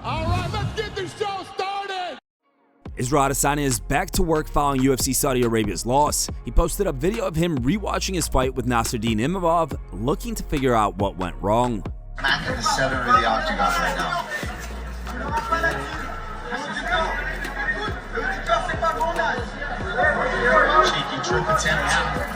All right, let's get this show started. Israel Adesanya is back to work following UFC Saudi Arabia's loss. He posted a video of him rewatching his fight with Nasruddin Imavov, looking to figure out what went wrong. I'm at the center of the octagon right now. Cheeky trip attempt.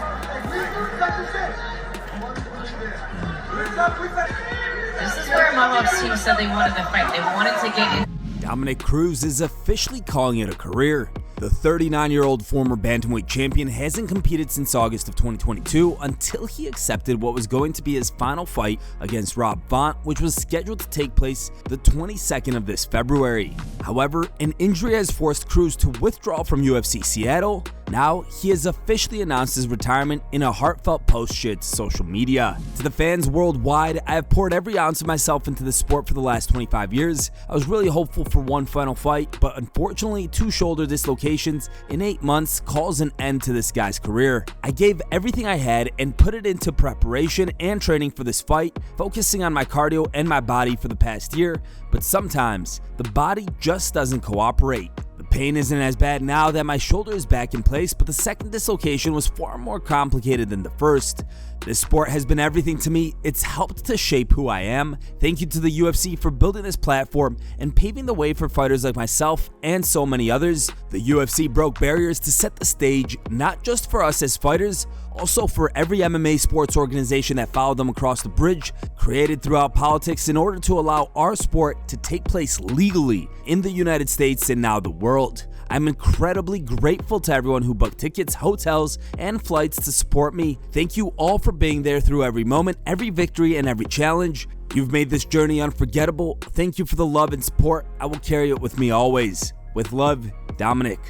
This is where Imavov's team said they wanted the fight. They wanted to get in. Dominick Cruz is officially calling it a career. The 39-year-old former bantamweight champion hasn't competed since August of 2022 until he accepted what was going to be his final fight against Rob Font, which was scheduled to take place the 22nd of this February. However, an injury has forced Cruz to withdraw from UFC Seattle. Now, he has officially announced his retirement in a heartfelt post shared to social media. To the fans worldwide, I have poured every ounce of myself into the sport for the last 25 years. I was really hopeful for one final fight, but unfortunately, 2 shoulder dislocations in 8 months calls an end to this guy's career. I gave everything I had and put it into preparation and training for this fight, focusing on my cardio and my body for the past year, but sometimes the body just doesn't cooperate. The pain isn't as bad now that my shoulder is back in place, but the second dislocation was far more complicated than the first. This sport has been everything to me. It's helped to shape who I am. Thank you to the UFC for building this platform and paving the way for fighters like myself and so many others. The UFC broke barriers to set the stage, not just for us as fighters, also for every MMA sports organization that followed them across the bridge, created throughout politics in order to allow our sport to take place legally in the United States and now the world. I'm incredibly grateful to everyone who booked tickets, hotels, and flights to support me. Thank you all for being there through every moment, every victory, and every challenge. You've made this journey unforgettable. Thank you for the love and support. I will carry it with me always. With love, Dominic.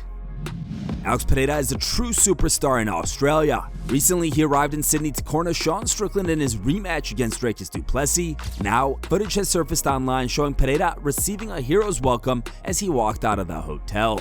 Alex Pereira is a true superstar in Australia. Recently, he arrived in Sydney to corner Sean Strickland in his rematch against DRICUS du Plessis. Now, footage has surfaced online showing Pereira receiving a hero's welcome as he walked out of the hotel.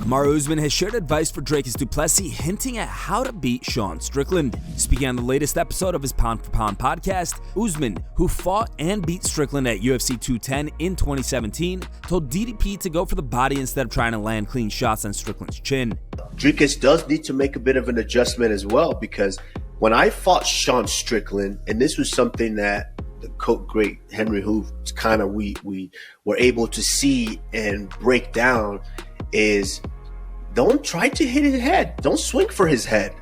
KAMARU Usman has shared advice for DRICUS du Plessis, hinting at how to beat Sean Strickland. Speaking on the latest episode of his Pound for Pound podcast, Usman, who fought and beat Strickland at UFC 210 in 2017, told DDP to go for the body instead of trying to land clean shots on Strickland's chin. DRICUS does need to make a bit of an adjustment as well, because when I fought Sean Strickland, and this was something that the great Henry Hoof kind of we were able to see and break down, is don't try to hit his head. Don't swing for his head.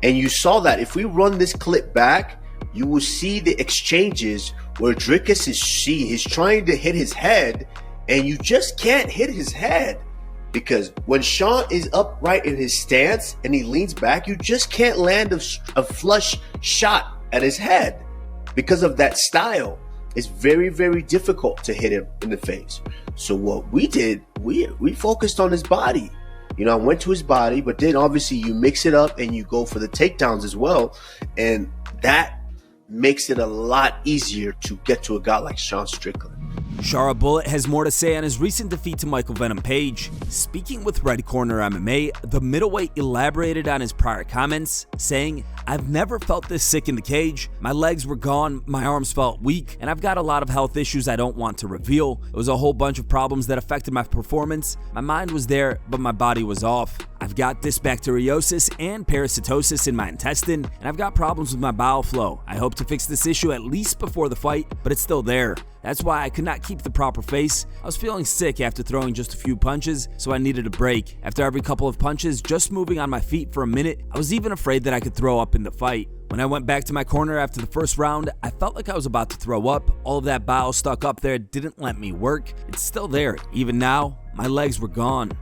And you saw that. If we run this clip back, you will see the exchanges where DRICUS is trying to hit his head, and you just can't hit his head. Because when Sean is upright in his stance and he leans back, you just can't land a flush shot at his head. Because of that style, it's very, very difficult to hit him in the face. So what we did, we focused on his body. You know, I went to his body, but then obviously you mix it up and you go for the takedowns as well. And that makes it a lot easier to get to a guy like Sean Strickland. Shara Bullet has more to say on his recent defeat to Michael Venom Page. Speaking with Red Corner MMA, the middleweight elaborated on his prior comments, saying, "I've never felt this sick in the cage. My legs were gone, my arms felt weak, and I've got a lot of health issues I don't want to reveal. It was a whole bunch of problems that affected my performance. My mind was there, but my body was off. I've got dysbacteriosis and parasitosis in my intestine, and I've got problems with my bowel flow. I hope to fix this issue at least before the fight, but it's still there. That's why I could not keep the proper face. I was feeling sick after throwing just a few punches, so I needed a break. After every couple of punches, just moving on my feet for a minute, I was even afraid that I could throw up in the fight. When I went back to my corner after the first round, I felt like I was about to throw up. All of that bile stuck up there didn't let me work. It's still there. Even now, my legs were gone.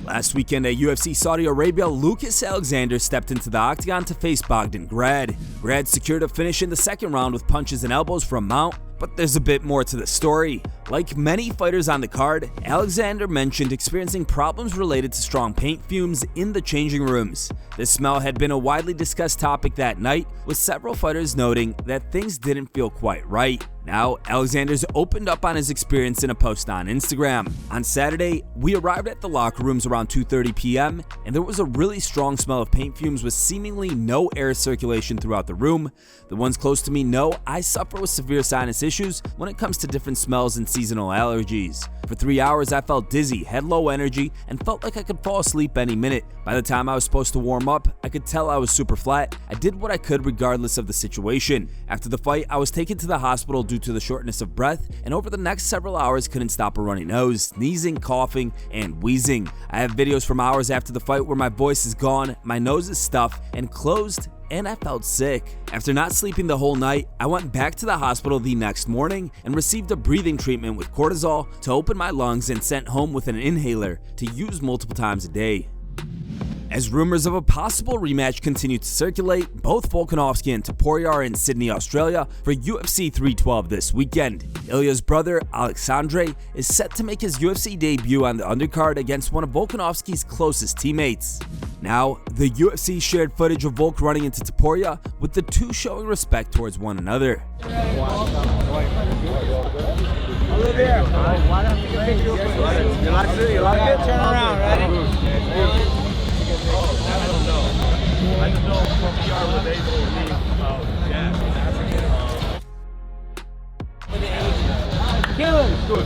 Last weekend at UFC Saudi Arabia, Lucas Alexander stepped into the octagon to face Bogdan Grad. Grad secured a finish in the second round with punches and elbows from Mount. But there's a bit more to the story. Like many fighters on the card, Alexander mentioned experiencing problems related to strong paint fumes in the changing rooms. This smell had been a widely discussed topic that night, with several fighters noting that things didn't feel quite right. Now, Alexander's opened up on his experience in a post on Instagram. On Saturday, we arrived at the locker rooms around 2:30 p.m. and there was a really strong smell of paint fumes with seemingly no air circulation throughout the room. The ones close to me know I suffer with severe sinus issues when it comes to different smells and seasonal allergies. For 3 hours, I felt dizzy, had low energy, and felt like I could fall asleep any minute. By the time I was supposed to warm up, I could tell I was super flat. I did what I could regardless of the situation. After the fight, I was taken to the hospital due to the shortness of breath, and over the next several hours couldn't stop a runny nose, sneezing, coughing, and wheezing. I have videos from hours after the fight where my voice is gone, my nose is stuffed and closed, and I felt sick. After not sleeping the whole night, I went back to the hospital the next morning and received a breathing treatment with cortisol to open my lungs and sent home with an inhaler to use multiple times a day. As rumors of a possible rematch continue to circulate, both Volkanovski and Topuria are in Sydney, Australia for UFC 312 this weekend. Ilia's brother, Alexandre, is set to make his UFC debut on the undercard against one of Volkanovski's closest teammates. Now, the UFC shared footage of Volk running into Topuria, with the two showing respect towards one another. Turn around, ready? I don't know. I just know from PR was able to leave Kill him! Good.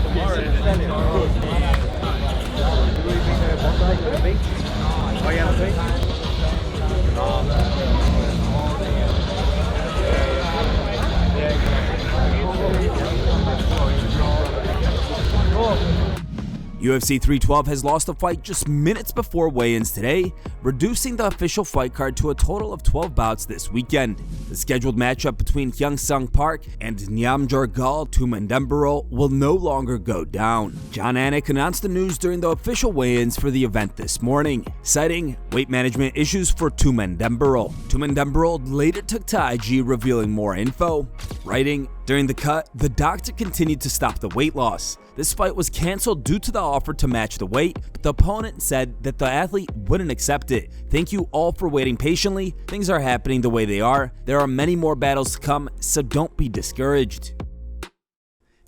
UFC 312 has lost a fight just minutes before weigh-ins today, reducing the official fight card to a total of 12 bouts this weekend. The scheduled matchup between Hyung-Sung Park and Nyamjargal Tumendemburo will no longer go down. John Anik announced the news during the official weigh-ins for the event this morning, citing weight management issues for Tumendemburo. Tumendemburo later took to IG revealing more info, writing, "During the cut, the doctor continued to stop the weight loss. This fight was cancelled due to the offer to match the weight, but the opponent said that the athlete wouldn't accept it. Thank you all for waiting patiently. Things are happening the way they are. There are many more battles to come, so don't be discouraged."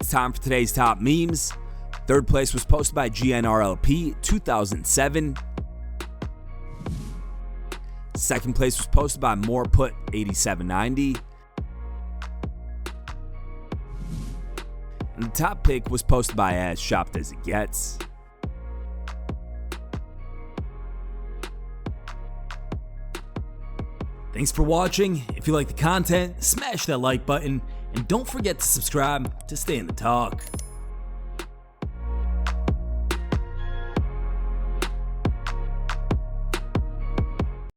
It's time for today's top memes. Third place was posted by GNRLP 2007. Second place was posted by Moreput 8790. And the top pick was posted by As Shopped As It Gets. Thanks for watching. If you like the content, smash that like button and don't forget to subscribe to stay in the talk.